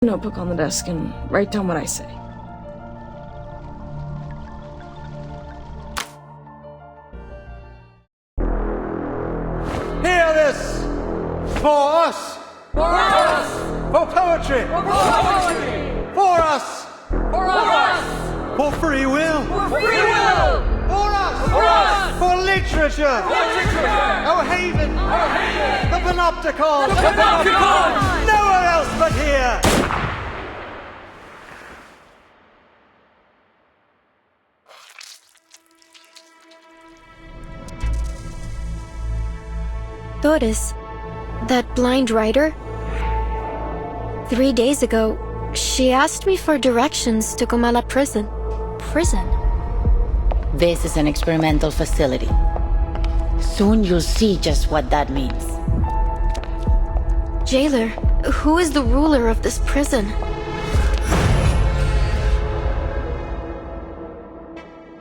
Notebook on the desk and write down what I say. Hear this! For us! For us! For poetry! For poetry! For us! For us! For free will! For free will! For us! For us! For literature! Literature! Our haven! Our haven! The Panopticon! The Panopticon! Nowhere else but here! Doris, that blind writer? 3 days ago, she asked me for directions to Comala prison. Prison? This is an experimental facility. Soon you'll see just what that means. Jailer, who is the ruler of this prison?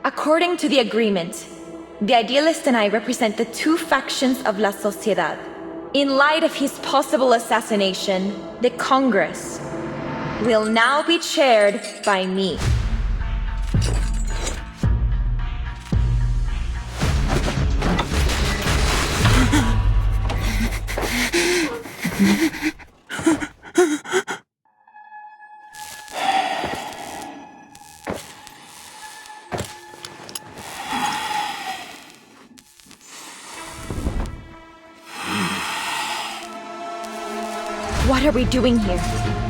According to the agreement, the Idealist and I represent the two factions of La Sociedad. In light of his possible assassination, the Congress will now be chaired by me. What are we doing here?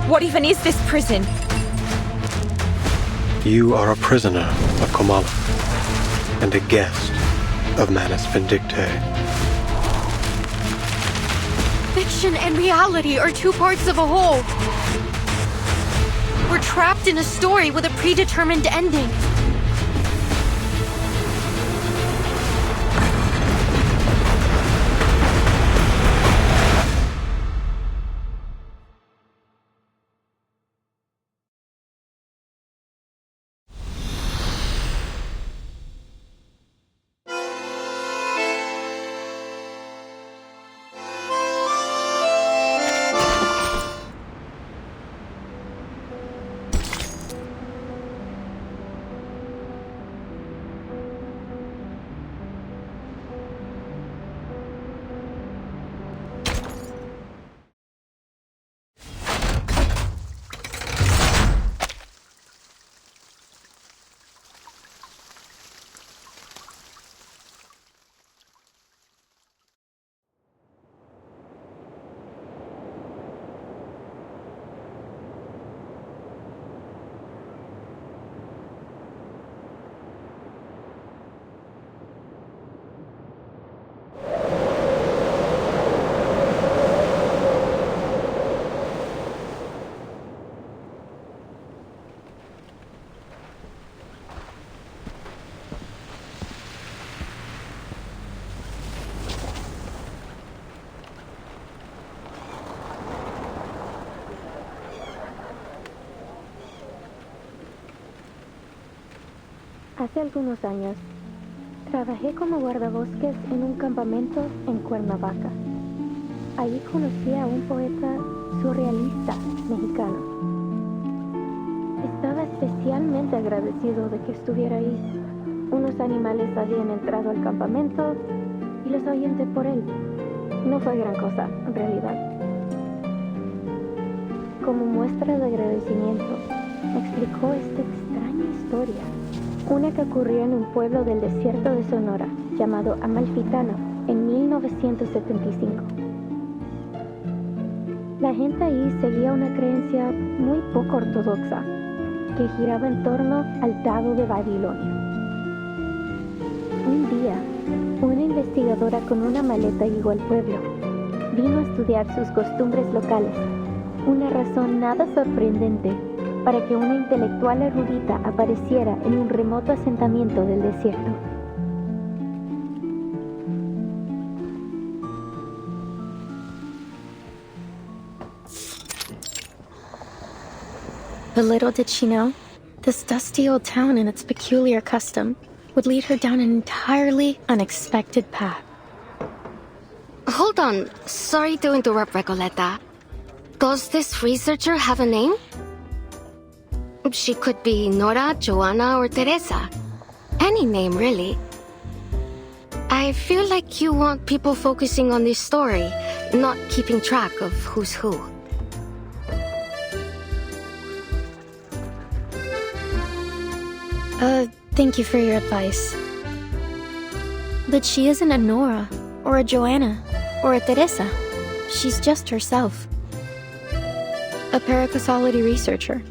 What even is this prison? You are a prisoner of Comala and a guest of Manus Vindictae. Fiction and reality are two parts of a whole. We're trapped in a story with a predetermined ending. Hace algunos años, trabajé como guardabosques en un campamento en Cuernavaca. Allí conocí a un poeta surrealista mexicano. Estaba especialmente agradecido de que estuviera ahí. Unos animales habían entrado al campamento y los ahuyenté por él. No fue gran cosa, en realidad. Como muestra de agradecimiento, me explicó esta extraña historia. Una que ocurrió en un pueblo del desierto de Sonora, llamado Amalfitano, en 1975. La gente ahí seguía una creencia muy poco ortodoxa, que giraba en torno al dado de Babilonia. Un día, una investigadora con una maleta llegó al pueblo. Vino a estudiar sus costumbres locales, una razón nada sorprendente para que una intelectual erudita apareciera en un remoto asentamiento del desierto. But little did she know, this dusty old town and its peculiar custom would lead her down an entirely unexpected path. Hold on. Sorry to interrupt, Recoleta. Does this researcher have a name? She could be Nora, Joanna, or Teresa. Any name, really. I feel like you want people focusing on this story, not keeping track of who's who. Thank you for your advice. But she isn't a Nora, or a Joanna, or a Teresa. She's just herself. A paracausality researcher.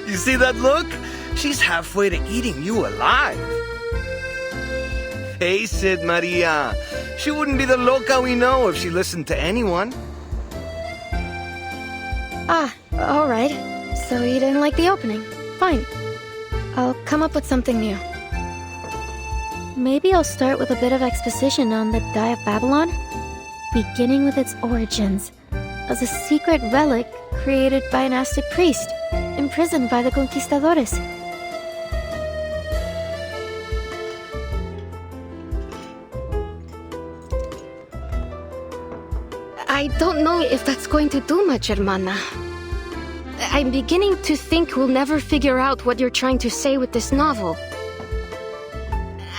You see that look? She's halfway to eating you alive. Face it, Maria. She wouldn't be the loca we know if she listened to anyone. Ah, alright. So you didn't like the opening. Fine. I'll come up with something new. Maybe I'll start with a bit of exposition on the Die of Babylon, beginning with its origins, as a secret relic created by an Aztec priest, imprisoned by the conquistadores. I don't know if that's going to do much, hermana. I'm beginning to think we'll never figure out what you're trying to say with this novel.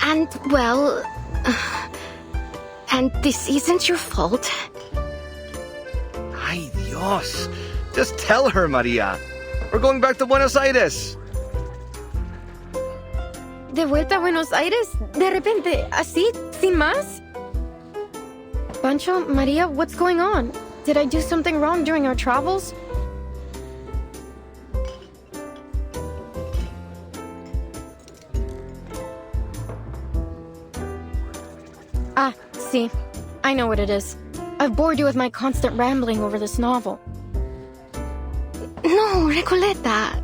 And, well... and this isn't your fault. Ay, Dios. Just tell her, Maria. We're going back to Buenos Aires. ¿De vuelta a Buenos Aires? ¿De repente? ¿Así? ¿Sin más? Pancho, Maria, what's going on? Did I do something wrong during our travels? Ah, see. I know what it is. I've bored you with my constant rambling over this novel. No, Recoleta.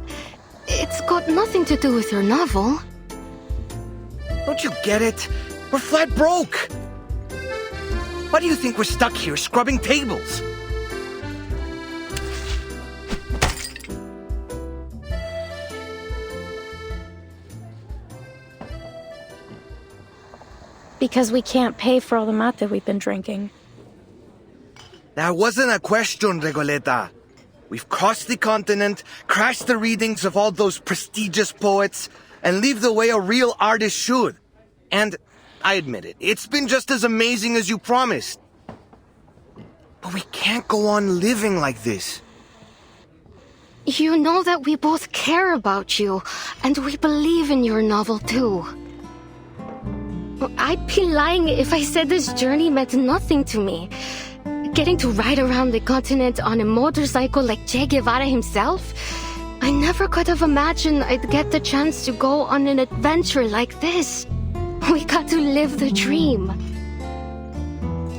It's got nothing to do with your novel. Don't you get it? We're flat broke. Why do you think we're stuck here scrubbing tables? Because we can't pay for all the mate we've been drinking. That wasn't a question, Regoleta. We've crossed the continent, crashed the readings of all those prestigious poets, and leave the way a real artist should. And, I admit it, it's been just as amazing as you promised. But we can't go on living like this. You know that we both care about you, and we believe in your novel too. I'd be lying if I said this journey meant nothing to me. Getting to ride around the continent on a motorcycle like Che Guevara himself? I never could have imagined I'd get the chance to go on an adventure like this. We got to live the dream.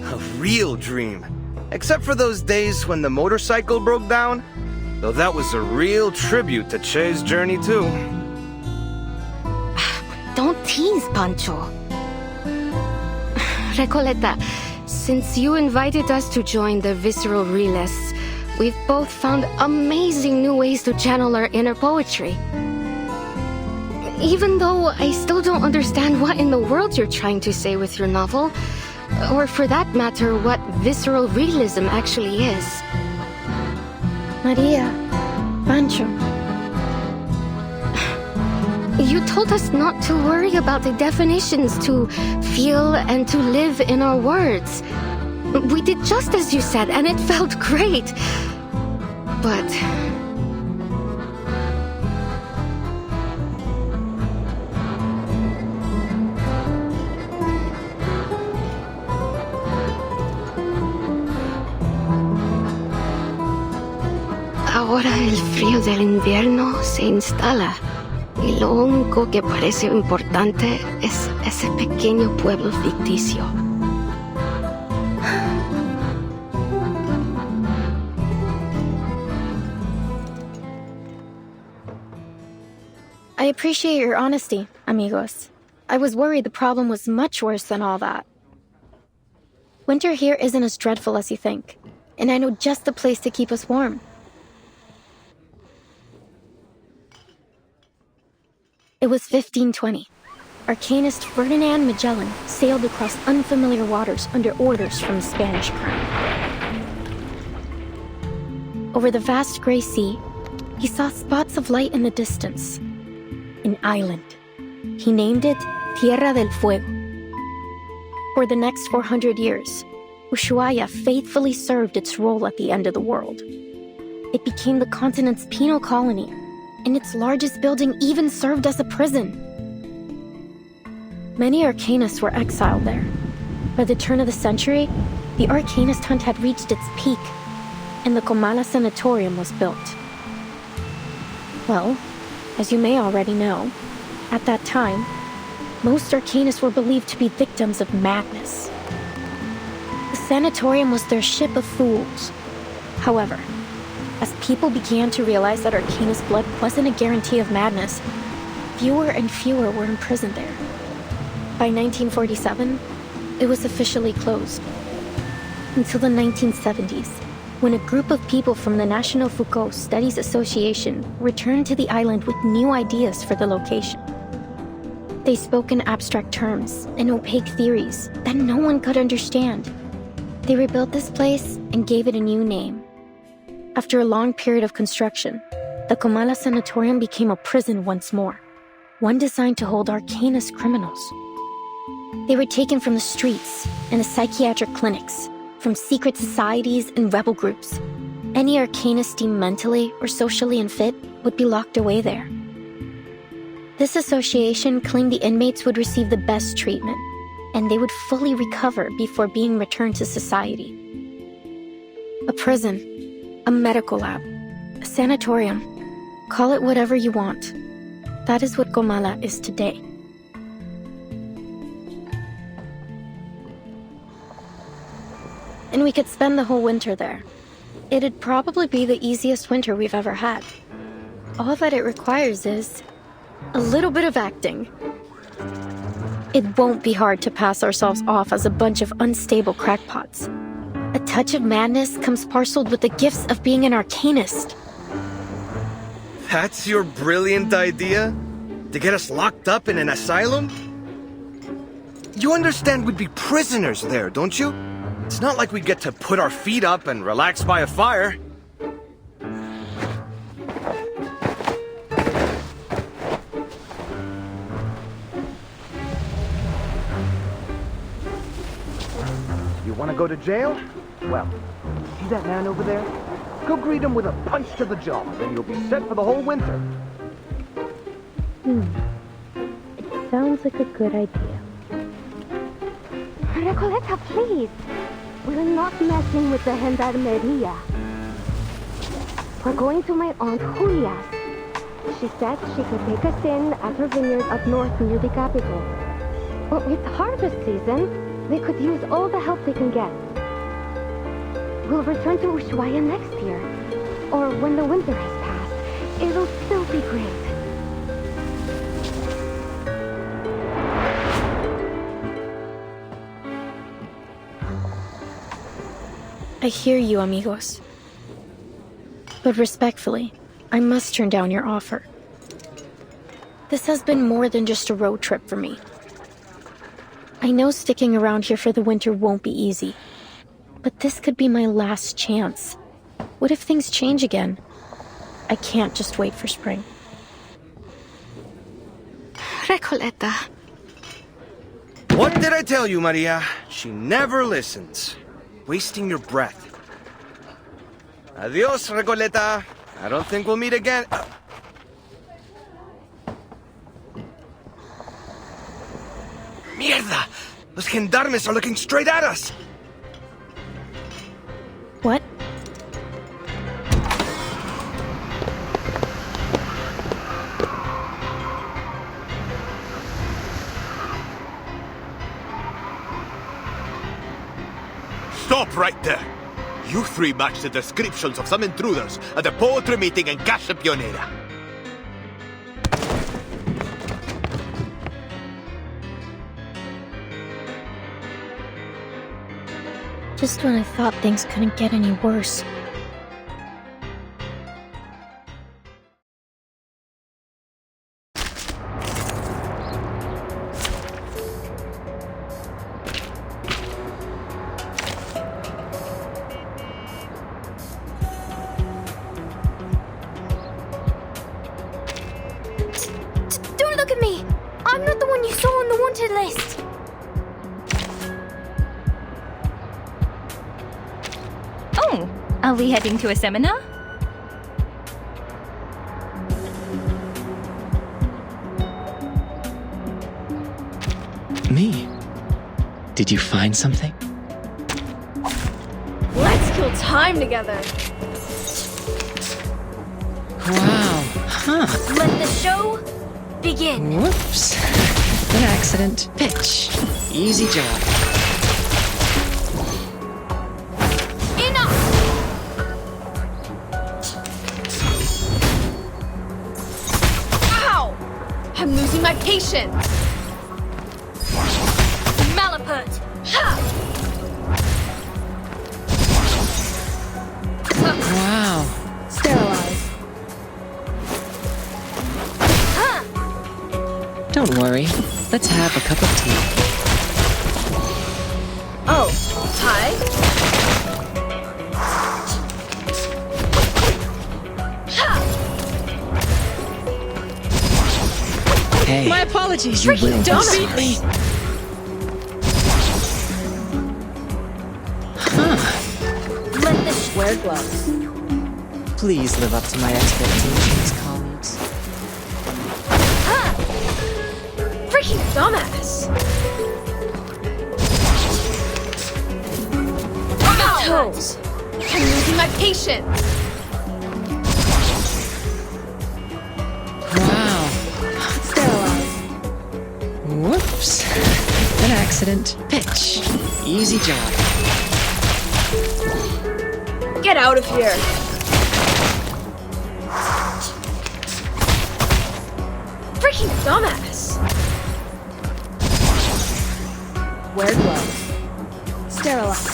A real dream. Except for those days when the motorcycle broke down. Though that was a real tribute to Che's journey too. Don't tease, Pancho. Recoleta, since you invited us to join the Visceral Realists, we've both found amazing new ways to channel our inner poetry. Even though I still don't understand what in the world you're trying to say with your novel, or for that matter, what visceral realism actually is. Maria, Pancho. You told us not to worry about the definitions, to feel and to live in our words. We did just as you said, and it felt great. But... ahora el frío del invierno se instala. Y lo único que parece importante es ese pequeño pueblo ficticio. I appreciate your honesty, amigos. I was worried the problem was much worse than all that. Winter here isn't as dreadful as you think, and I know just the place to keep us warm. It was 1520. Arcanist Ferdinand Magellan sailed across unfamiliar waters under orders from the Spanish crown. Over the vast gray sea, he saw spots of light in the distance. An island. He named it Tierra del Fuego. For the next 400 years, Ushuaia faithfully served its role at the end of the world. It became the continent's penal colony, and its largest building even served as a prison. Many Arcanists were exiled there. By the turn of the century, the Arcanist hunt had reached its peak, and the Comala Sanatorium was built. Well, as you may already know, at that time, most Arcanists were believed to be victims of madness. The sanatorium was their ship of fools. However, as people began to realize that Arcanist blood wasn't a guarantee of madness, fewer and fewer were imprisoned there. By 1947, it was officially closed. Until the 1970s, when a group of people from the National Foucault Studies Association returned to the island with new ideas for the location. They spoke in abstract terms and opaque theories that no one could understand. They rebuilt this place and gave it a new name. After a long period of construction, the Comala Sanatorium became a prison once more, one designed to hold Arcanist criminals. They were taken from the streets and the psychiatric clinics, from secret societies and rebel groups. Any Arcanist deemed mentally or socially unfit would be locked away there. This association claimed the inmates would receive the best treatment, and they would fully recover before being returned to society. A prison, a medical lab, a sanatorium, call it whatever you want. That is what Comala is today. And we could spend the whole winter there. It'd probably be the easiest winter we've ever had. All that it requires is a little bit of acting. It won't be hard to pass ourselves off as a bunch of unstable crackpots. A touch of madness comes parceled with the gifts of being an Arcanist. That's your brilliant idea? To get us locked up in an asylum? You understand we'd be prisoners there, don't you? It's not like we'd get to put our feet up and relax by a fire. You want to go to jail? Well, see that man over there? Go greet him with a punch to the jaw, then you'll be set for the whole winter. It sounds like a good idea. Recoleta, please. We're not messing with the Gendarmeria. We're going to my Aunt Julia's. She said she could take us in at her vineyard up north near the capital. But with harvest season, they could use all the help they can get. We'll return to Ushuaia next year. Or when the winter has passed. It'll still be great. I hear you, amigos. But respectfully, I must turn down your offer. This has been more than just a road trip for me. I know sticking around here for the winter won't be easy, but this could be my last chance. What if things change again? I can't just wait for spring. Recoleta. What did I tell you, Maria? She never listens. Wasting your breath. Adios, Recoleta. I don't think we'll meet again. Mierda! Los gendarmes are looking straight at us! What? Stop right there! You three match the descriptions of some intruders at the poetry meeting in Casa Pionera. Just when I thought things couldn't get any worse. me! I'm not the one you saw on the wanted list! Oh, are we heading to a seminar? Me? Did you find something? Let's kill time together. Wow. Huh. Let the show begin. Whoops. An accident. Pitch. Easy job. Enough! Ow! I'm losing my patience. Malapert! Wow. Sterilize. Don't worry. Let's have a cup of tea. Oh, hi. Hey. My apologies. You Freaking will dumb beat me. Huh. Let the Wear gloves. Please live up to my expectations, colleagues. Freaking dumbass. Toes. I'm losing my patience. Wow. Sterilize. Whoops. An accident. Pitch. Easy job. Get out of here. Freaking dumbass. Wear gloves. Sterilize.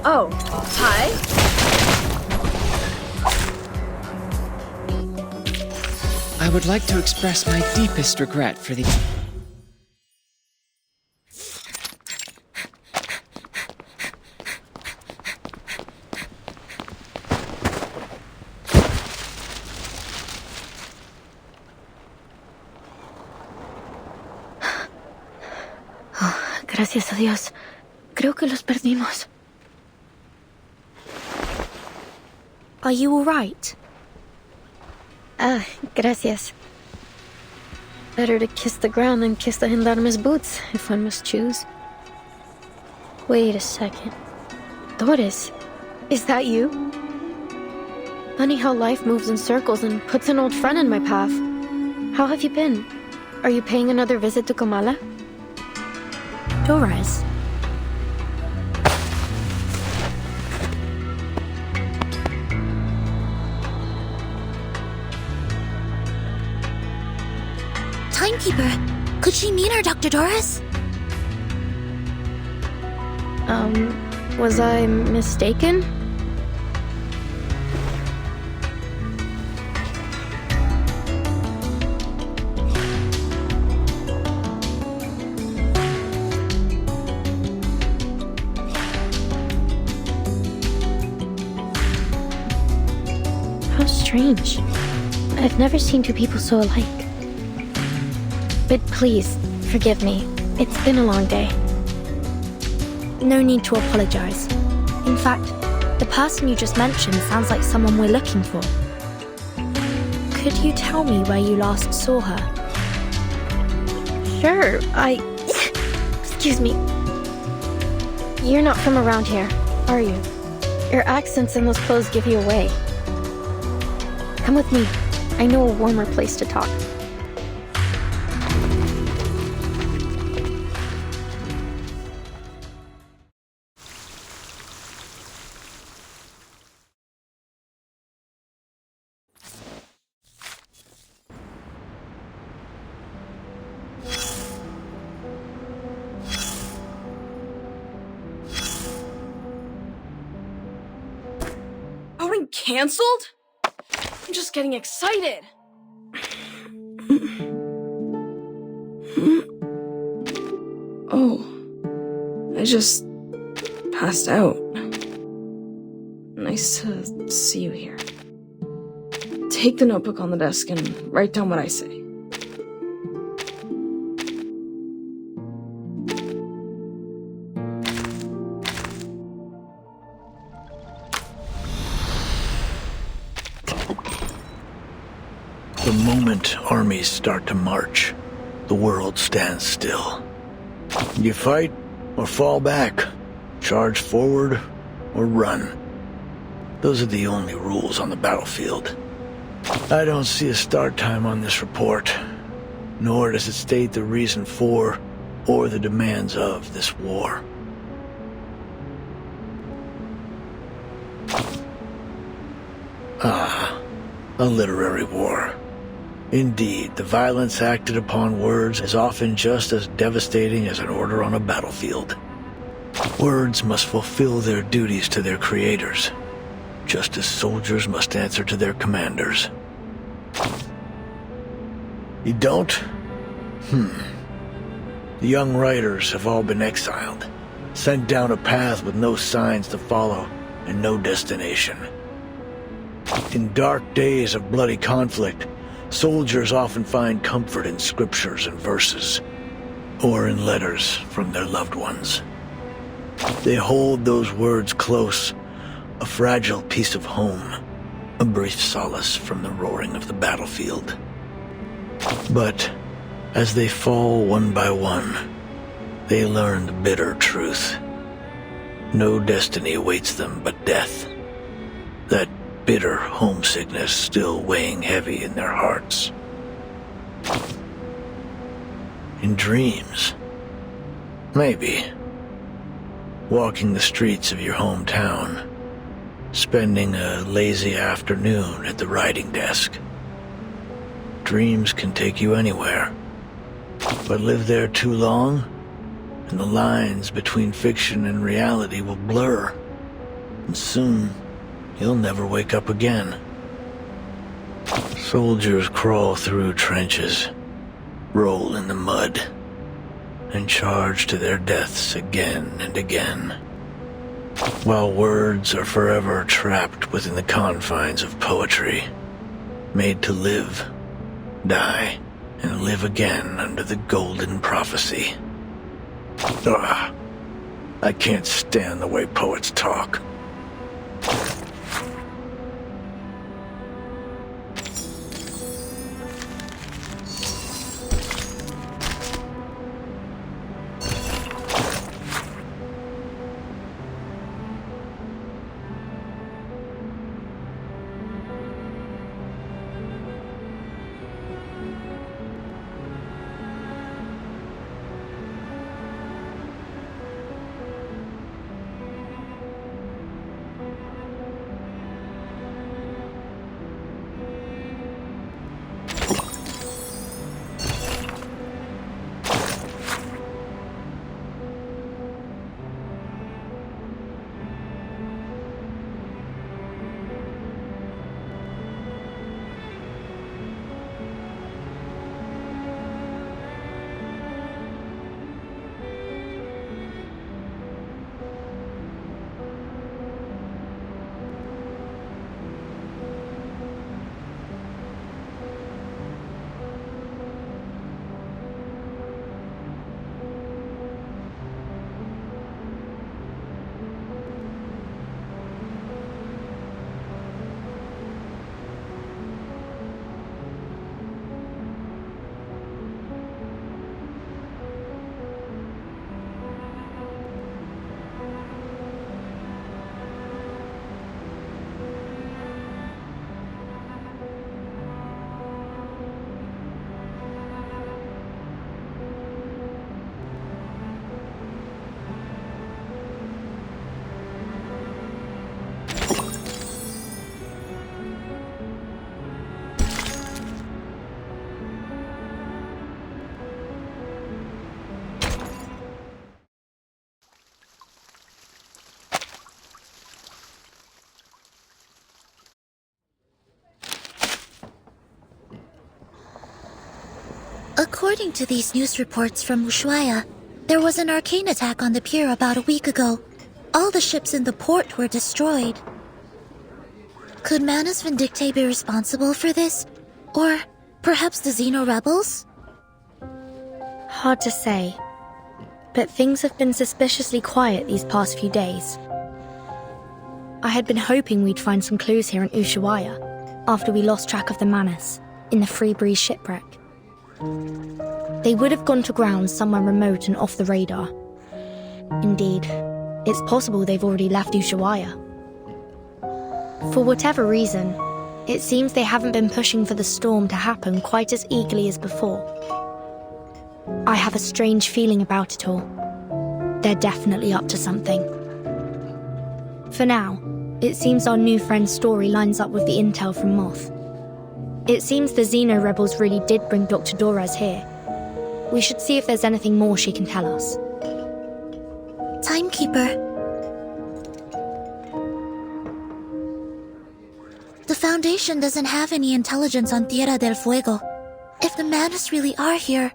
Oh, hi. I would like to express my deepest regret for the... Gracias a Dios. Creo que los perdimos. Are you alright? Ah, gracias. Better to kiss the ground than kiss the gendarme's boots, if one must choose. Wait a second. Doris, is that you? Funny how life moves in circles and puts an old friend in my path. How have you been? Are you paying another visit to Comala? Doris. Timekeeper, could she mean our Dr. Doris? Was I mistaken? How strange. I've never seen two people so alike. But please, forgive me. It's been a long day. No need to apologize. In fact, the person you just mentioned sounds like someone we're looking for. Could you tell me where you last saw her? Sure, Excuse me. You're not from around here, are you? Your accents and those clothes give you away. Come with me. I know a warmer place to talk. Outing canceled? I'm just getting excited. Oh, I just passed out. Nice to see you here. Take the notebook on the desk and write down what I say. The moment armies start to march, the world stands still. You fight or fall back, charge forward or run. Those are the only rules on the battlefield. I don't see a start time on this report, nor does it state the reason for or the demands of this war. Ah, a literary war. Indeed, the violence acted upon words is often just as devastating as an order on a battlefield. Words must fulfill their duties to their creators, just as soldiers must answer to their commanders. You don't? The young writers have all been exiled, sent down a path with no signs to follow and no destination. In dark days of bloody conflict, soldiers often find comfort in scriptures and verses, or in letters from their loved ones. They hold those words close, a fragile piece of home, a brief solace from the roaring of the battlefield. But as they fall one by one, they learn the bitter truth. No destiny awaits them but death. That bitter homesickness still weighing heavy in their hearts. In dreams, maybe. Walking the streets of your hometown, spending a lazy afternoon at the writing desk. Dreams can take you anywhere, but live there too long, and the lines between fiction and reality will blur, and soon you'll never wake up again. Soldiers crawl through trenches, roll in the mud, and charge to their deaths again and again, while words are forever trapped within the confines of poetry, made to live, die, and live again under the golden prophecy. Ugh, I can't stand the way poets talk. According to these news reports from Ushuaia, there was an arcane attack on the pier about a week ago. All the ships in the port were destroyed. Could Manus Vindictae be responsible for this? Or perhaps the Xeno rebels? Hard to say, but things have been suspiciously quiet these past few days. I had been hoping we'd find some clues here in Ushuaia after we lost track of the Manus. in the Free Breeze shipwreck. They would have gone to ground somewhere remote and off the radar. Indeed, it's possible they've already left Ushuaia. For whatever reason, it seems they haven't been pushing for the storm to happen quite as eagerly as before. I have a strange feeling about it all. They're definitely up to something. For now, it seems our new friend's story lines up with the intel from Moth. It seems the Xeno rebels really did bring Dr. Dorez here. We should see if there's anything more she can tell us. Timekeeper. The Foundation doesn't have any intelligence on Tierra del Fuego. If the Manus really are here,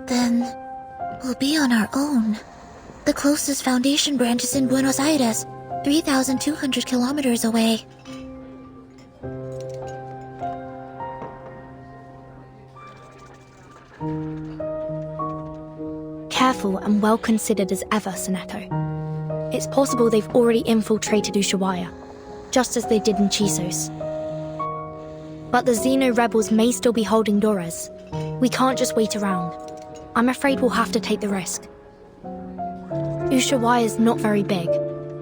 then we'll be on our own. The closest Foundation branch is in Buenos Aires, 3,200 kilometers away. Careful and well considered as ever, Seneto. It's possible they've already infiltrated Ushuaia, just as they did in Chisos. But the Xeno rebels may still be holding Dorez. We can't just wait around. I'm afraid we'll have to take the risk. Ushuaia is not very big.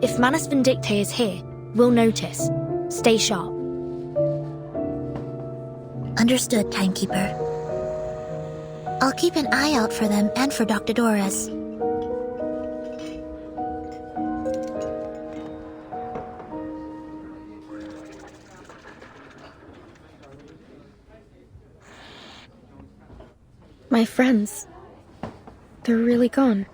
If Manus Vindictae is here, we'll notice. Stay sharp. Understood, Timekeeper. I'll keep an eye out for them and for Dr. Dorez. My friends. They're really gone.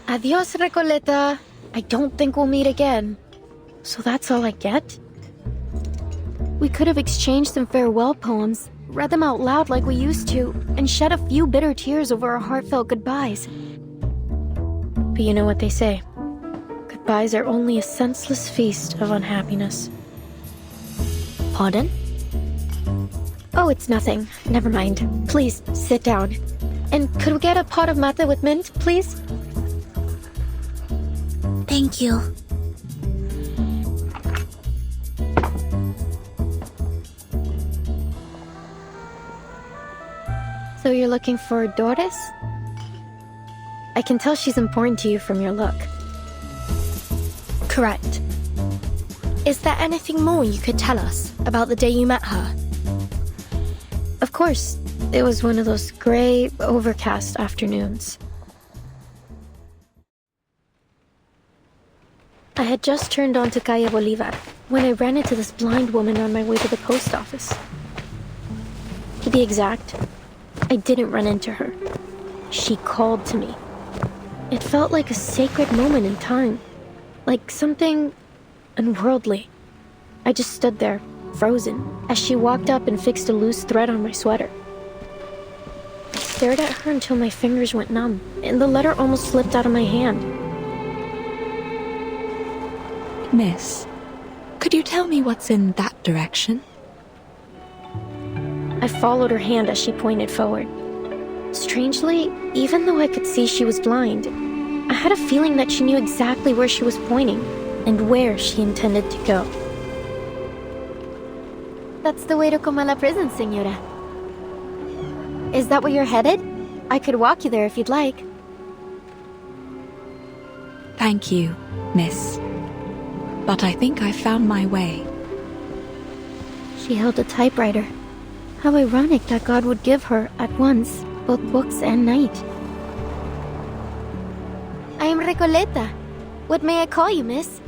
Adios, Recoleta. I don't think we'll meet again. So that's all I get? We could have exchanged some farewell poems, read them out loud like we used to, and shed a few bitter tears over our heartfelt goodbyes. But you know what they say. Goodbyes are only a senseless feast of unhappiness. Pardon? Oh, it's nothing. Never mind. Please, sit down. And could we get a pot of mate with mint, please? Thank you. So you're looking for Doris? I can tell she's important to you from your look. Correct. Is there anything more you could tell us about the day you met her? Of course. It was one of those gray, overcast afternoons. I had just turned onto Calle Bolivar when I ran into this blind woman on my way to the post office. To be exact, I didn't run into her. She called to me. It felt like a sacred moment in time, like something unworldly. I just stood there, frozen, as she walked up and fixed a loose thread on my sweater. I stared at her until my fingers went numb, and the letter almost slipped out of my hand. Miss, could you tell me what's in that direction? I followed her hand as she pointed forward. Strangely, even though I could see she was blind, I had a feeling that she knew exactly where she was pointing and where she intended to go. That's the way to Comala Prison, Señora. Is that where you're headed? I could walk you there if you'd like. Thank you, Miss. But I think I've found my way. She held a typewriter. How ironic that God would give her, at once, both books and night. I am Recoleta. What may I call you, miss?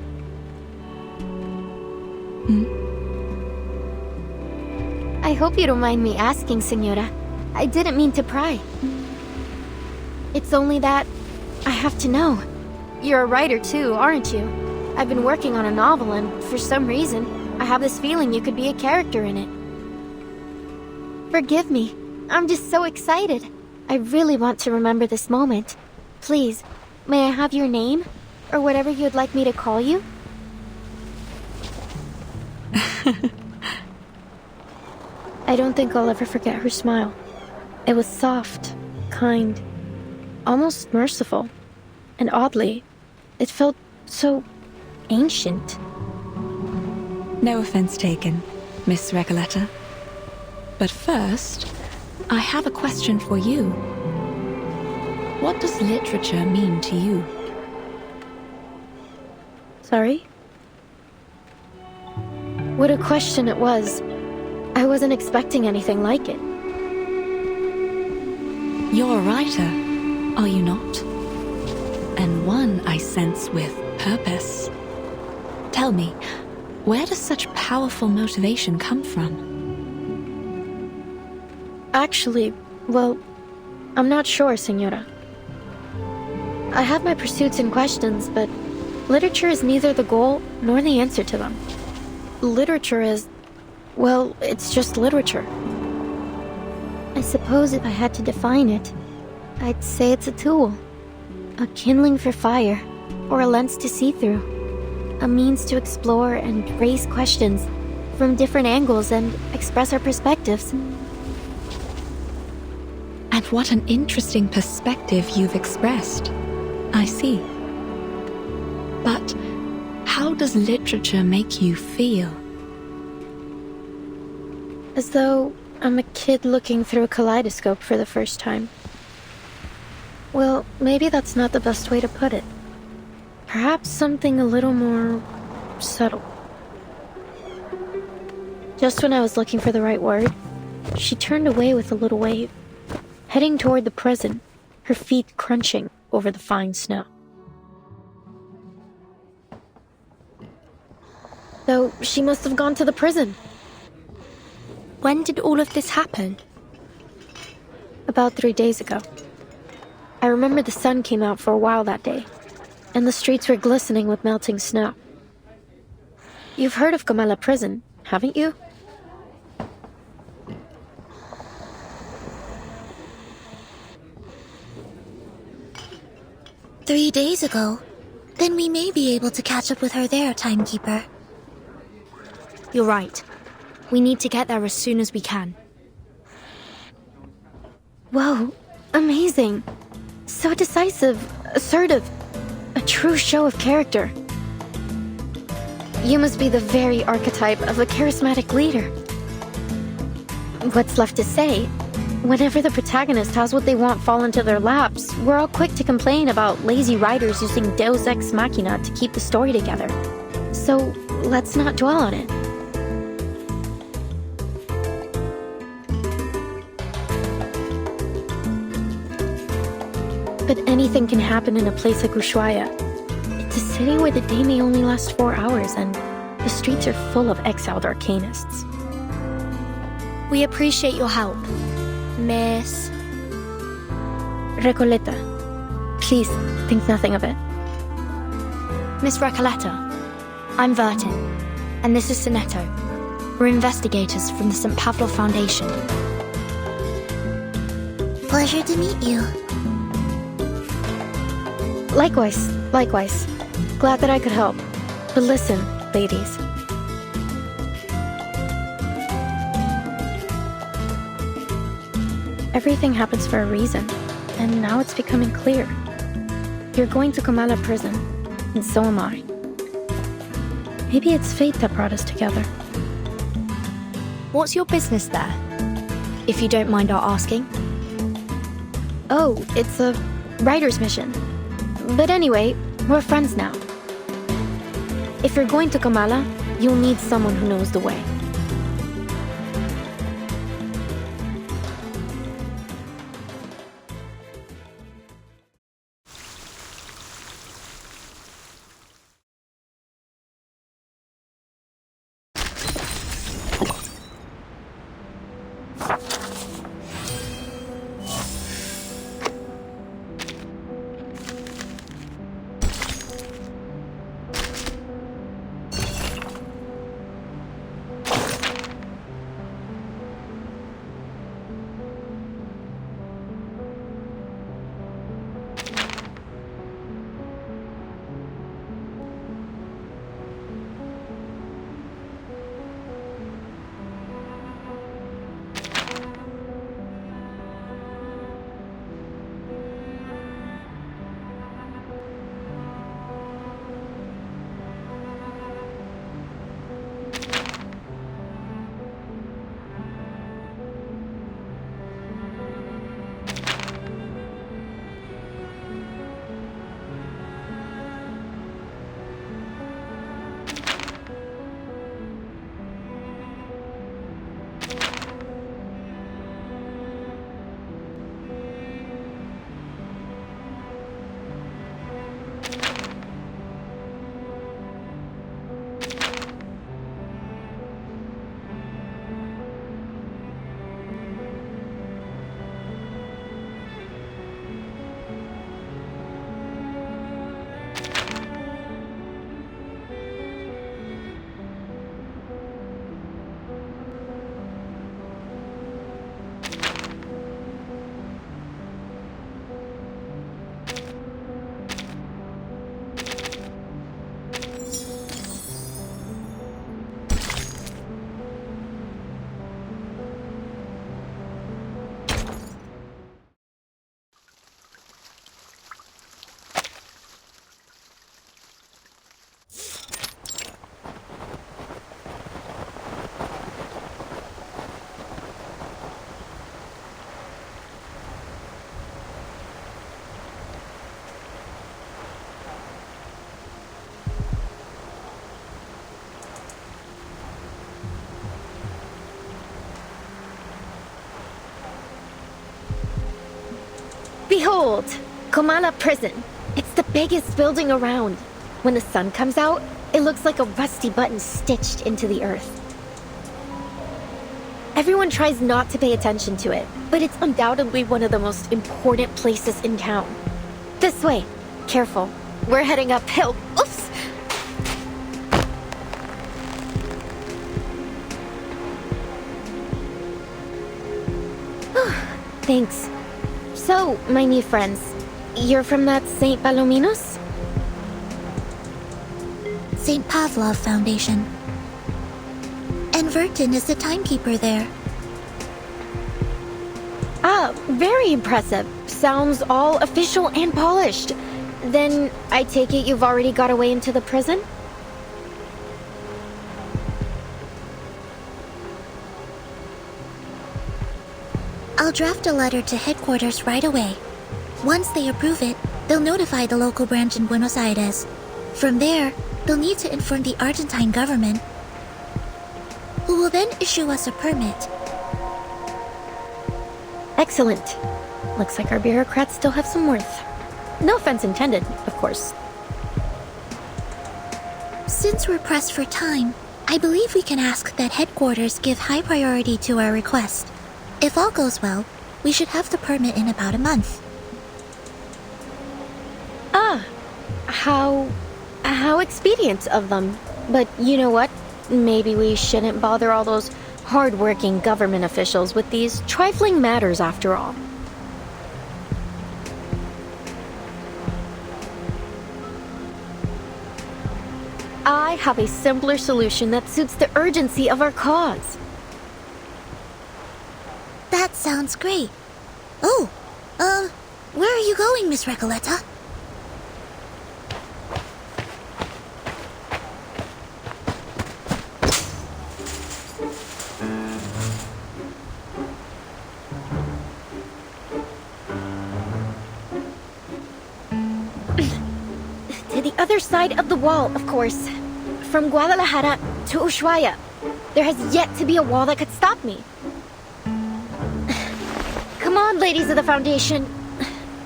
I hope you don't mind me asking, Señora. I didn't mean to pry. It's only that I have to know. You're a writer too, aren't you? I've been working on a novel and, for some reason, I have this feeling you could be a character in it. Forgive me. I'm just so excited. I really want to remember this moment. Please, may I have your name? Or whatever you'd like me to call you? I don't think I'll ever forget her smile. It was soft, kind, almost merciful. And oddly, it felt so ancient. No offense taken. Miss Recoleta. But first, I have a question for you. What does literature mean to you? Sorry? What a question it was. I wasn't expecting anything like it. You're a writer, are you not? And one, I sense, with purpose. Tell me, where does such powerful motivation come from? Actually, well, I'm not sure, Senora. I have my pursuits and questions, but literature is neither the goal nor the answer to them. Literature is, well, it's just literature. I suppose if I had to define it, I'd say it's a tool. A kindling for fire, or a lens to see through. A means to explore and raise questions from different angles and express our perspectives. And what an interesting perspective you've expressed. I see. But how does literature make you feel? As though I'm a kid looking through a kaleidoscope for the first time. Well, maybe that's not the best way to put it. Perhaps something a little more subtle. Just when I was looking for the right word, she turned away with a little wave, heading toward the prison, her feet crunching over the fine snow. So she must have gone to the prison. When did all of this happen? About 3 days ago. I remember the sun came out for a while that day, and the streets were glistening with melting snow. You've heard of Comala Prison, haven't you? "3 days ago? Then we may be able to catch up with her there, Timekeeper." You're right. We need to get there as soon as we can. Whoa, amazing. So decisive, assertive, a true show of character. You must be the very archetype of a charismatic leader. What's left to say? Whenever the protagonist has what they want fall into their laps, we're all quick to complain about lazy writers using Deus Ex Machina to keep the story together. So let's not dwell on it. But anything can happen in a place like Ushuaia. It's a city where the day may only last 4 hours, and the streets are full of exiled arcanists. We appreciate your help, Miss Recoleta, please think nothing of it. Miss Recoleta. I'm Vertin, and this is Sinetto. We're investigators from the St. Pavlov Foundation. Pleasure to meet you. Likewise. Glad that I could help. But listen, ladies. Everything happens for a reason, and now it's becoming clear. You're going to Comala Prison, and so am I. Maybe it's fate that brought us together. What's your business there? If you don't mind our asking. Oh, it's a writer's mission. But anyway, we're friends now. If you're going to Comala, you'll need someone who knows the way. Behold, Comala Prison. It's the biggest building around. When the sun comes out, it looks like a rusty button stitched into the earth. Everyone tries not to pay attention to it, but it's undoubtedly one of the most important places in town. This way. Careful. We're heading uphill. Oops! Thanks. So, my new friends, you're from that St. Palominos? St. Pavlov Foundation. And Vertin is the timekeeper there. Ah, very impressive. Sounds all official and polished. Then, I take it you've already got away into the prison? I'll draft a letter to headquarters right away. Once they approve it, they'll notify the local branch in Buenos Aires. From there, they'll need to inform the Argentine government, who will then issue us a permit. Excellent. Looks like our bureaucrats still have some worth. No offense intended, of course. Since we're pressed for time, I believe we can ask that headquarters give high priority to our request. If all goes well, we should have the permit in about a month. Ah, how expedient of them. But you know what? Maybe we shouldn't bother all those hard-working government officials with these trifling matters after all. I have a simpler solution that suits the urgency of our cause. That sounds great. Oh, where are you going, Miss Recoleta? To the other side of the wall, of course. From Guadalajara to Ushuaia. There has yet to be a wall that could stop me. Come on, ladies of the Foundation.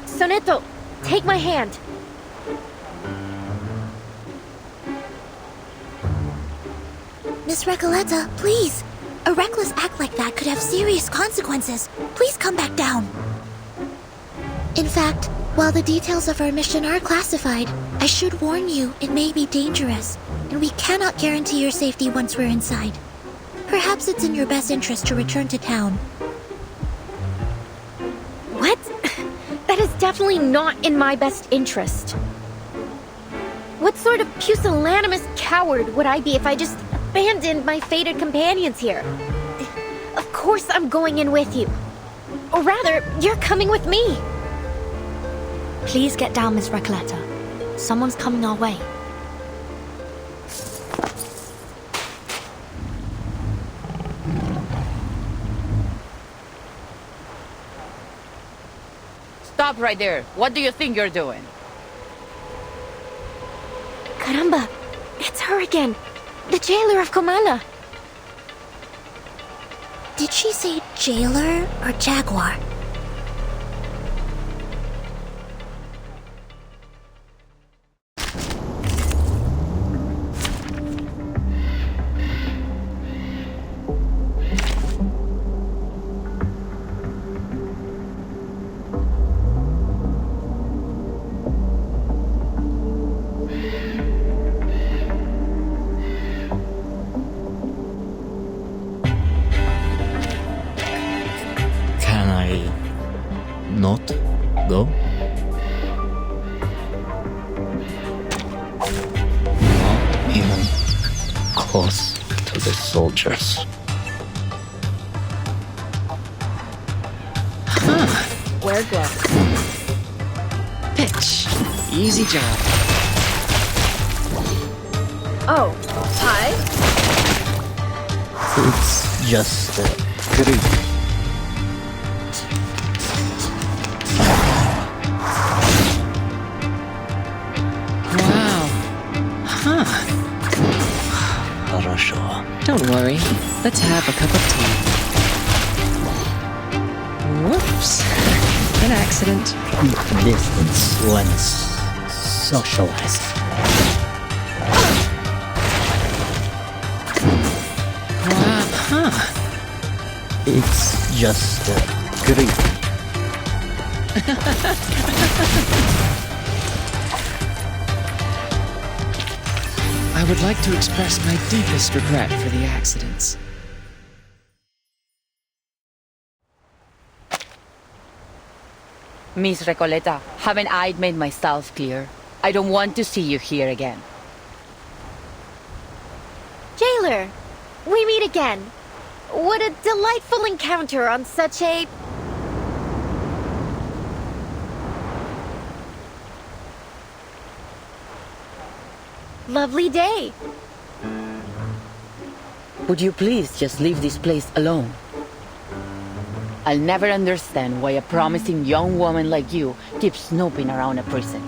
Soneto, take my hand. Miss Recoleta, please. A reckless act like that could have serious consequences. Please come back down. In fact, while the details of our mission are classified, I should warn you it may be dangerous, and we cannot guarantee your safety once we're inside. Perhaps it's in your best interest to return to town. What? That is definitely not in my best interest. What sort of pusillanimous coward would I be if I just abandoned my fated companions here? Of course I'm going in with you. Or rather, you're coming with me. Please get down, Miss Recoleta. Someone's coming our way. Stop right there. What do you think you're doing? Caramba! It's her again! The jailer of Comala! Did she say jailer or jaguar? Not go? Not even close to the soldiers. Wear gloves. Pitch. Easy job. Oh, hi. It's just a greet. Don't worry. Let's have a cup of tea. Whoops. an accident. Distance lens. Socialize. It's just grief. I would like to express my deepest regret for the accidents. Miss Recoleta, haven't I made myself clear? I don't want to see you here again. Jailer, we meet again. What a delightful encounter on such a... lovely day. Would you please just leave this place alone? I'll never understand why a promising young woman like you keeps snooping around a prison.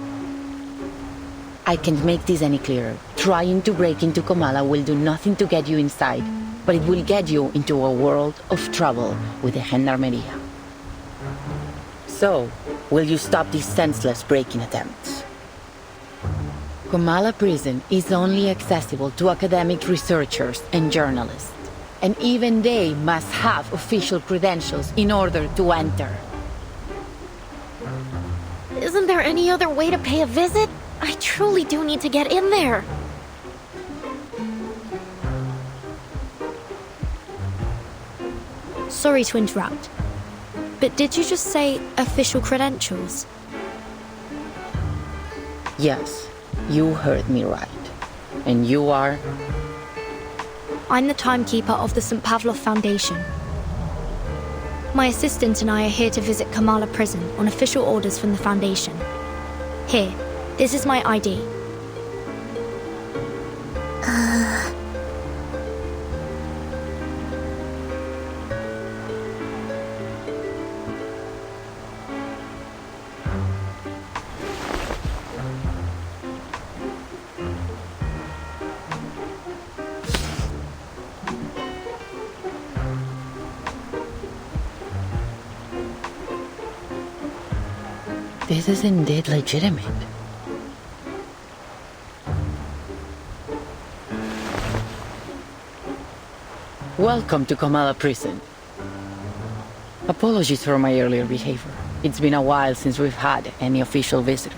I can't make this any clearer. Trying to break into Comala will do nothing to get you inside, but it will get you into a world of trouble with the Gendarmeria. So, will you stop these senseless breaking attempts? Comala Prison is only accessible to academic researchers and journalists, and even they must have official credentials in order to enter. Isn't there any other way to pay a visit? I truly do need to get in there. Sorry to interrupt, but did you just say official credentials? Yes, you heard me right. And you are? I'm the timekeeper of the St. Pavlov Foundation. My assistant and I are here to visit Comala Prison on official orders from the Foundation. Here, this is my ID. This is indeed legitimate. Welcome to Comala Prison. Apologies for my earlier behavior. It's been a while since we've had any official visitors.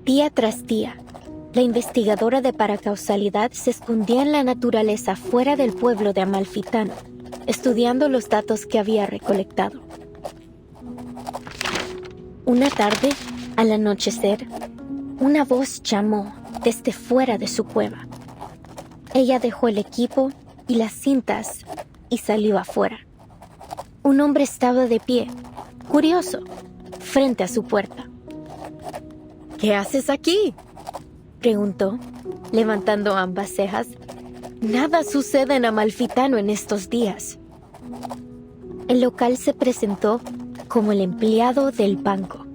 Día tras día, La investigadora de paracausalidad se escondía en la naturaleza fuera del pueblo de Amalfitano, estudiando los datos que había recolectado. Una tarde, al anochecer, una voz llamó desde fuera de su cueva. Ella dejó el equipo y las cintas y salió afuera. Un hombre estaba de pie, curioso, frente a su puerta. ¿Qué haces aquí?, preguntó, levantando ambas cejas. Nada sucede en Amalfitano en estos días. El local se presentó como el empleado del banco.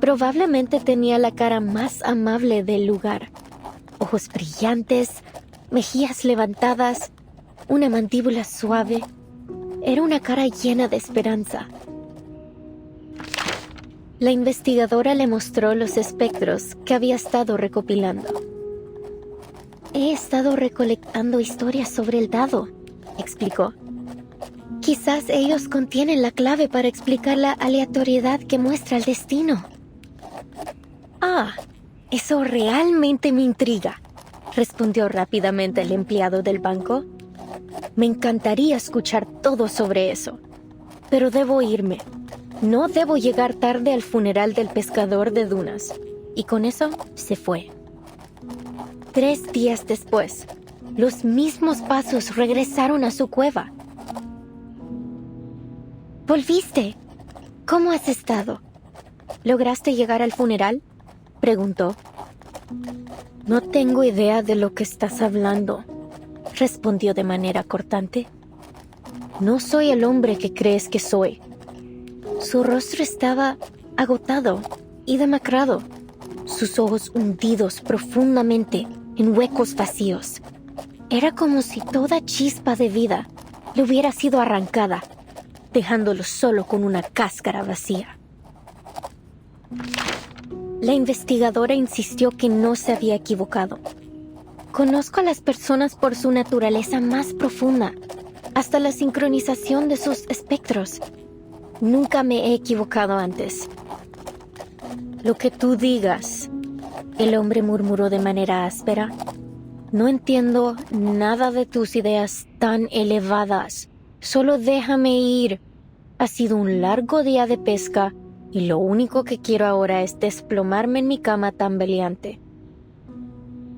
Probablemente tenía la cara más amable del lugar. Ojos brillantes, mejillas levantadas, una mandíbula suave. Era una cara llena de esperanza. La investigadora le mostró los espectros que había estado recopilando. He estado recolectando historias sobre el dado, explicó. Quizás ellos contienen la clave para explicar la aleatoriedad que muestra el destino. Ah, eso realmente me intriga, respondió rápidamente el empleado del banco. Me encantaría escuchar todo sobre eso, pero debo irme. No debo llegar tarde al funeral del pescador de dunas. Y con eso se fue. 3 días después, los mismos pasos regresaron a su cueva. ¿Volviste? ¿Cómo has estado? ¿Lograste llegar al funeral?, preguntó. No tengo idea de lo que estás hablando, respondió de manera cortante. No soy el hombre que crees que soy. Su rostro estaba agotado y demacrado, sus ojos hundidos profundamente en huecos vacíos. Era como si toda chispa de vida le hubiera sido arrancada, dejándolo solo con una cáscara vacía. La investigadora insistió que no se había equivocado. Conozco a las personas por su naturaleza más profunda, hasta la sincronización de sus espectros. Nunca me he equivocado antes. Lo que tú digas, el hombre murmuró de manera áspera. No entiendo nada de tus ideas tan elevadas. Solo déjame ir. Ha sido un largo día de pesca y lo único que quiero ahora es desplomarme en mi cama tambaleante.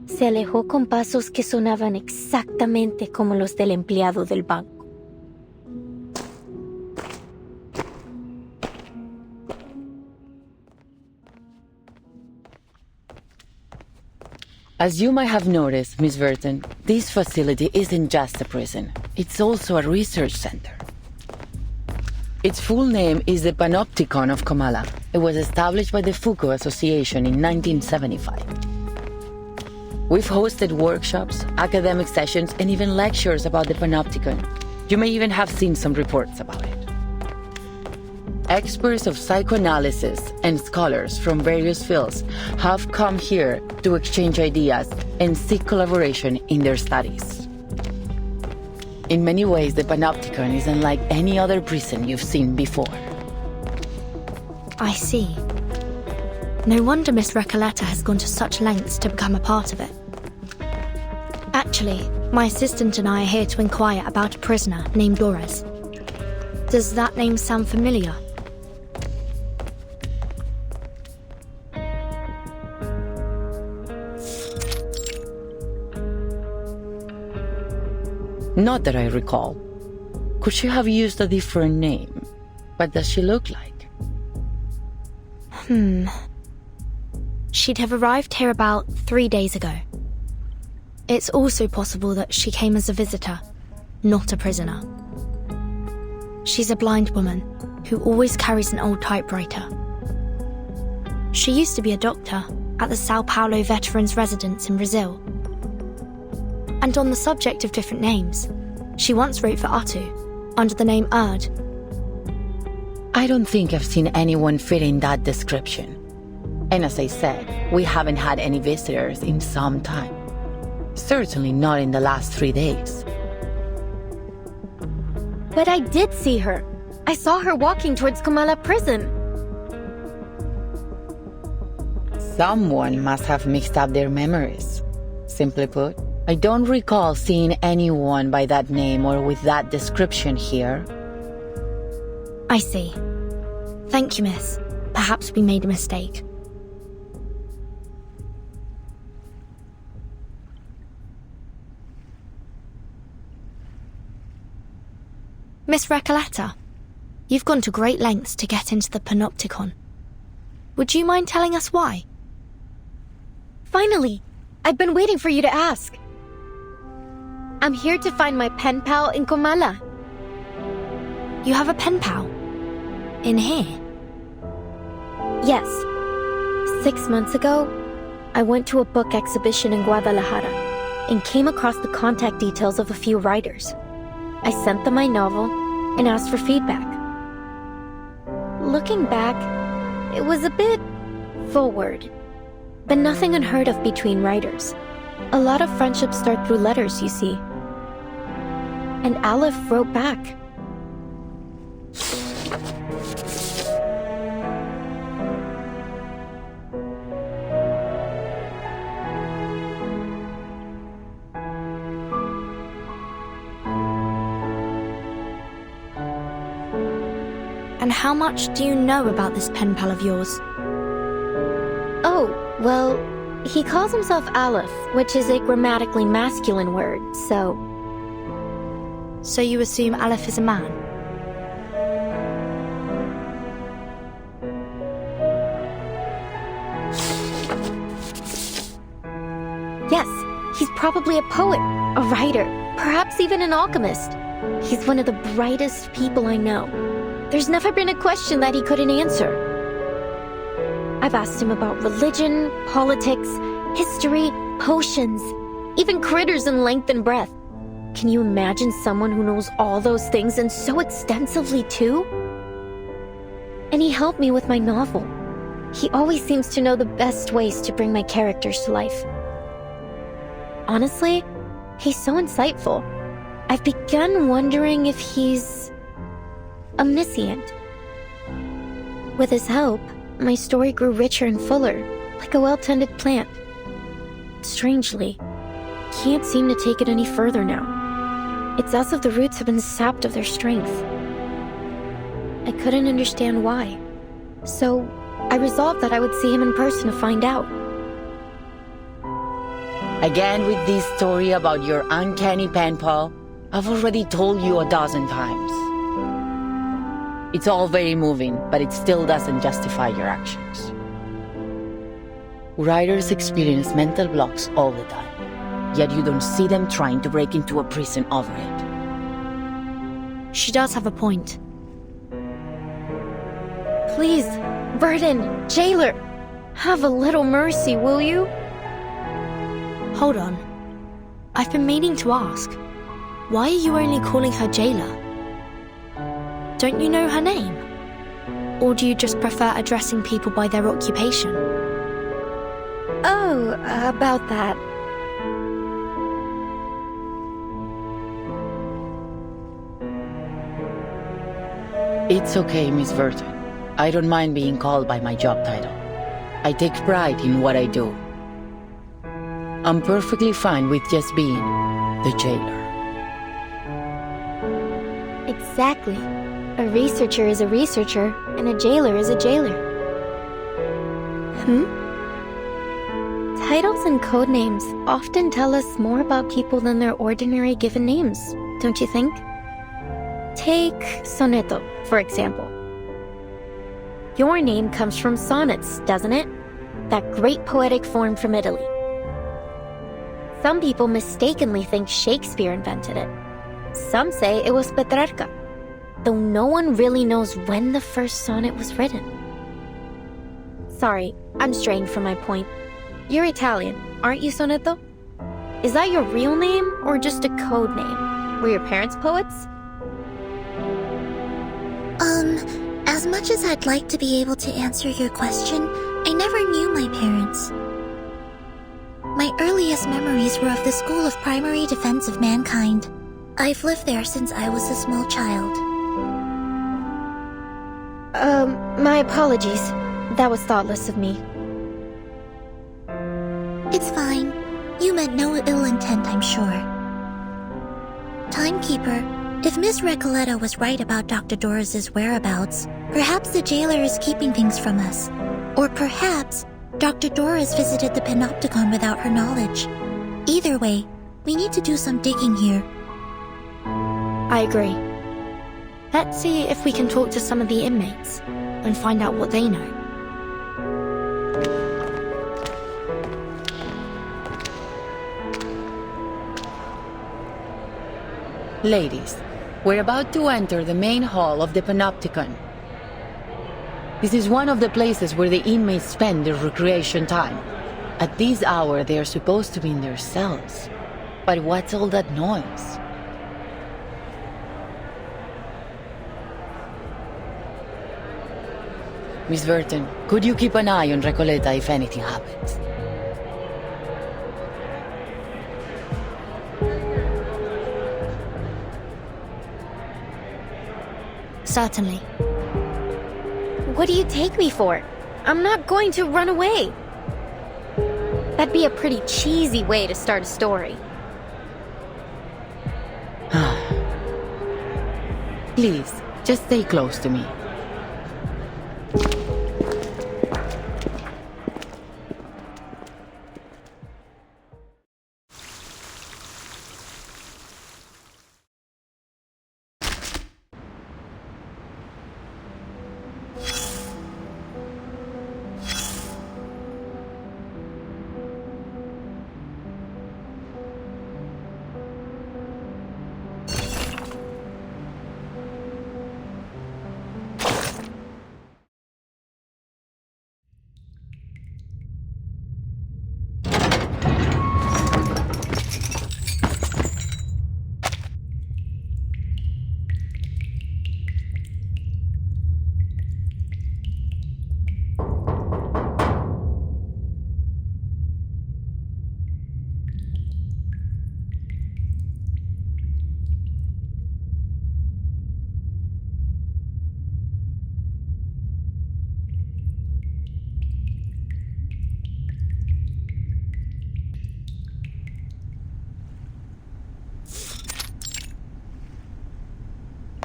Se alejó con pasos que sonaban exactamente como los del empleado del banco. As you might have noticed, Miss Burton, this facility isn't just a prison. It's also a research center. Its full name is the Panopticon of Comala. It was established by the Foucault Association in 1975. We've hosted workshops, academic sessions, and even lectures about the Panopticon. You may even have seen some reports about it. Experts of psychoanalysis and scholars from various fields have come here to exchange ideas and seek collaboration in their studies. In many ways, the Panopticon is unlike any other prison you've seen before. I see. No wonder Miss Recoleta has gone to such lengths to become a part of it. Actually, my assistant and I are here to inquire about a prisoner named Doris. Does that name sound familiar? Not that I recall. Could she have used a different name? What does she look like? She'd have arrived here about 3 days ago. It's also possible that she came as a visitor, not a prisoner. She's a blind woman who always carries an old typewriter. She used to be a doctor at the Sao Paulo Veterans Residence in Brazil. And on the subject of different names, she once wrote for Atu, under the name Erd. I don't think I've seen anyone fit in that description. And as I said, we haven't had any visitors in some time. Certainly not in the last 3 days. But I did see her. I saw her walking towards Comala prison. Someone must have mixed up their memories. Simply put, I don't recall seeing anyone by that name or with that description here. I see. Thank you, miss. Perhaps we made a mistake. Miss Recoleta, you've gone to great lengths to get into the Panopticon. Would you mind telling us why? Finally! I've been waiting for you to ask. I'm here to find my pen pal in Comala. You have a pen pal? In here? Yes. 6 months ago, I went to a book exhibition in Guadalajara and came across the contact details of a few writers. I sent them my novel and asked for feedback. Looking back, it was a bit forward, but nothing unheard of between writers. A lot of friendships start through letters, you see. And Aleph wrote back. And how much do you know about this pen pal of yours? Oh, well, he calls himself Aleph, which is a grammatically masculine word, so... So you assume Aleph is a man? Yes, he's probably a poet, a writer, perhaps even an alchemist. He's one of the brightest people I know. There's never been a question that he couldn't answer. I've asked him about religion, politics, history, potions, even critters in length and breadth. Can you imagine someone who knows all those things and so extensively too? And he helped me with my novel. He always seems to know the best ways to bring my characters to life. Honestly, he's so insightful. I've begun wondering if he's omniscient. With his help, my story grew richer and fuller, like a well-tended plant. Strangely, can't seem to take it any further now. It's as if the roots have been sapped of their strength. I couldn't understand why, so I resolved that I would see him in person to find out. Again with this story about your uncanny pen pal, I've already told you 1,000 times. It's all very moving, but it still doesn't justify your actions. Writers experience mental blocks all the time, yet you don't see them trying to break into a prison over it. She does have a point. Please, Burden, jailer, have a little mercy, will you? Hold on. I've been meaning to ask. Why are you only calling her jailer? Don't you know her name? Or do you just prefer addressing people by their occupation? Oh, about that. It's okay, Miss Burton. I don't mind being called by my job title. I take pride in what I do. I'm perfectly fine with just being the jailer. Exactly. A researcher is a researcher, and a jailer is a jailer. Titles and code names often tell us more about people than their ordinary given names, don't you think? Take Sonetto, for example. Your name comes from sonnets, doesn't it? That great poetic form from Italy. Some people mistakenly think Shakespeare invented it. Some say it was Petrarca, though no one really knows when the first sonnet was written. Sorry, I'm straying from my point. You're Italian, aren't you, Sonetto? Is that your real name or just a code name? Were your parents poets? As much as I'd like to be able to answer your question, I never knew my parents. My earliest memories were of the School of Primary Defense of Mankind. I've lived there since I was a small child. My apologies. That was thoughtless of me. It's fine. You meant no ill intent, I'm sure. Timekeeper, if Miss Recoleta was right about Dr. Doris's whereabouts, perhaps the jailer is keeping things from us. Or perhaps Dr. Doris visited the Panopticon without her knowledge. Either way, we need to do some digging here. I agree. Let's see if we can talk to some of the inmates and find out what they know. Ladies, we're about to enter the main hall of the Panopticon. This is one of the places where the inmates spend their recreation time. At this hour, they are supposed to be in their cells. But what's all that noise? Miss Burton, could you keep an eye on Recoleta if anything happens? Certainly. What do you take me for? I'm not going to run away. That'd be a pretty cheesy way to start a story. Please, just stay close to me.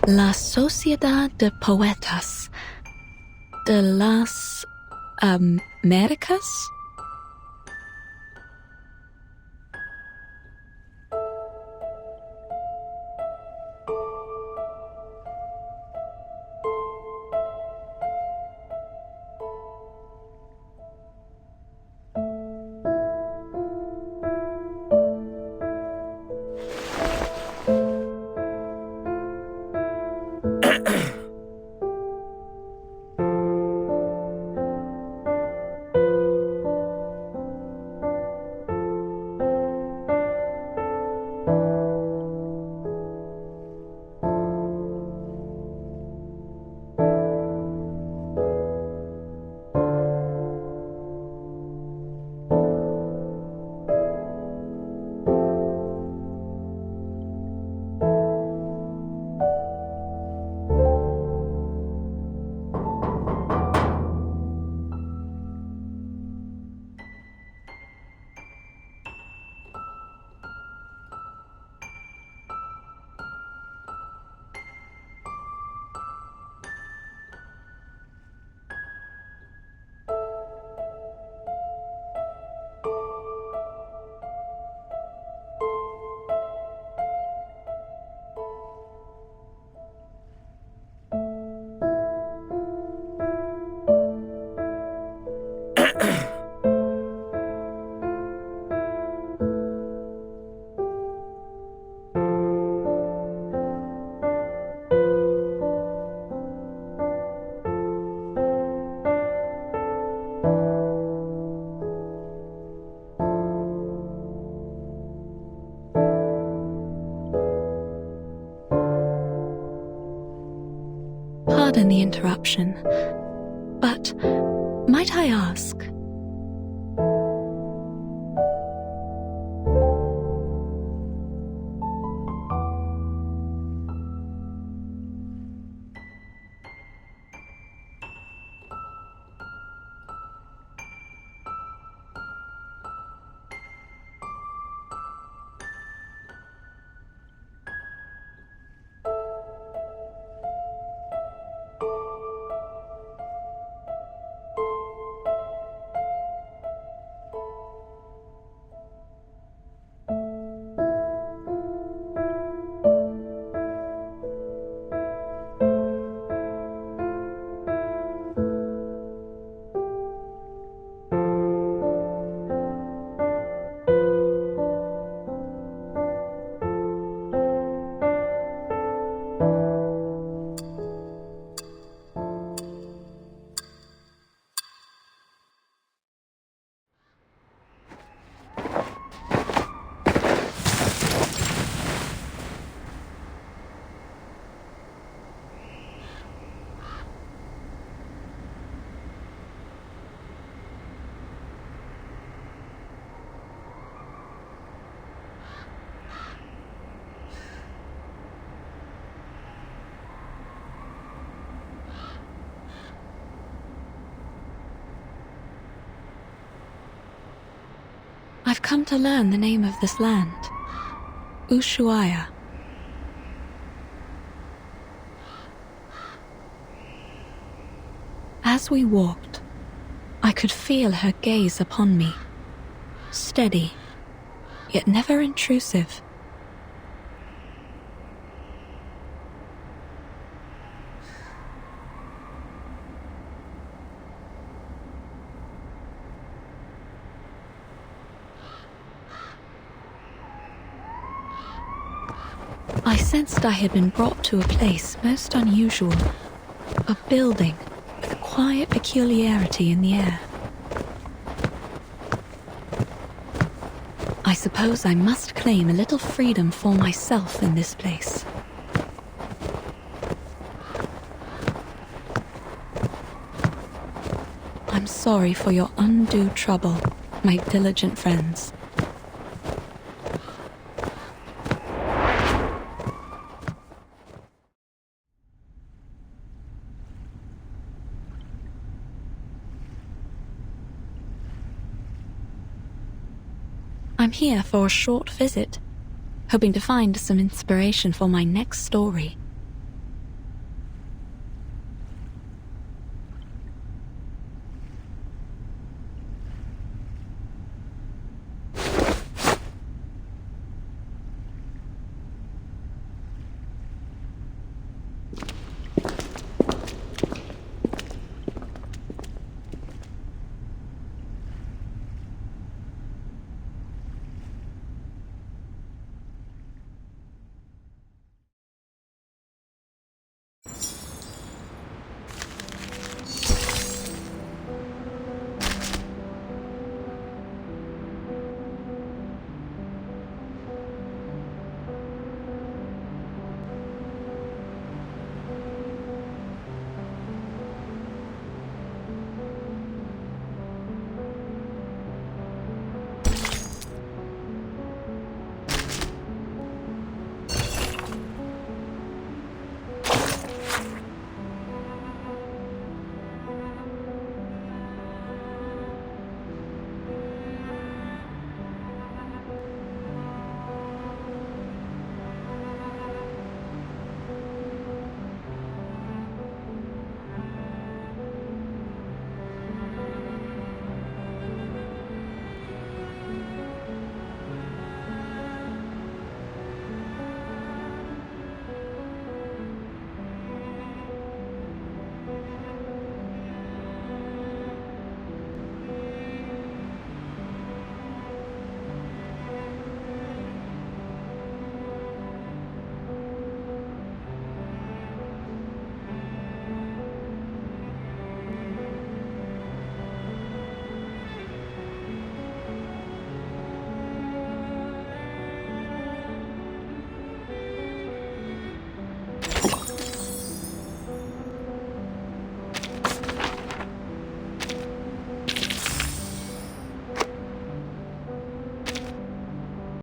La Sociedad de Poetas de las Américas? Pardon the interruption, but might I ask? I've come to learn the name of this land. Ushuaia. As we walked, I could feel her gaze upon me. Steady, yet never intrusive. I sensed I had been brought to a place most unusual, a building with a quiet peculiarity in the air. I suppose I must claim a little freedom for myself in this place. I'm sorry for your undue trouble, my diligent friends. I'm here for a short visit, hoping to find some inspiration for my next story.